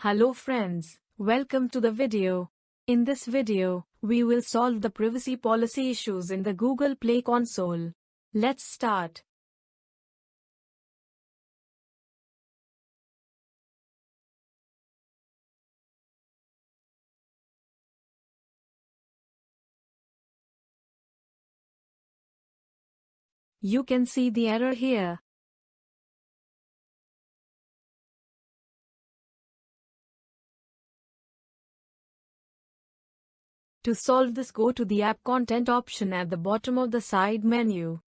Hello friends, welcome to the video. In this video, we will solve the privacy policy issues in the Google Play console. Let's start. You can see the error here. To solve this, go to the app content option at the bottom of the side menu.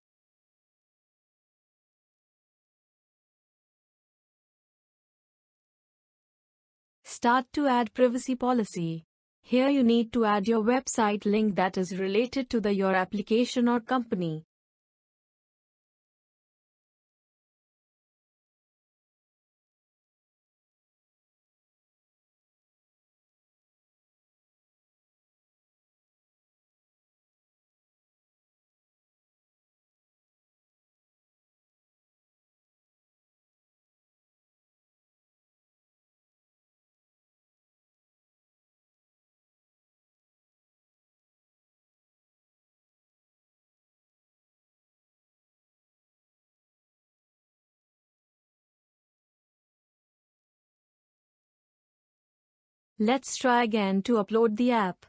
Start to add privacy policy. Here you need to add your website link that is related to your application or company. Let's try again to upload the app.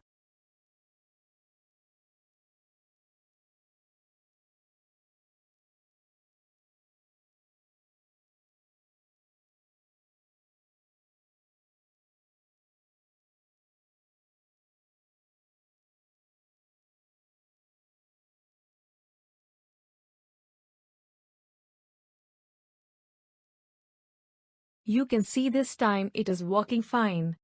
You can see this time it is working fine.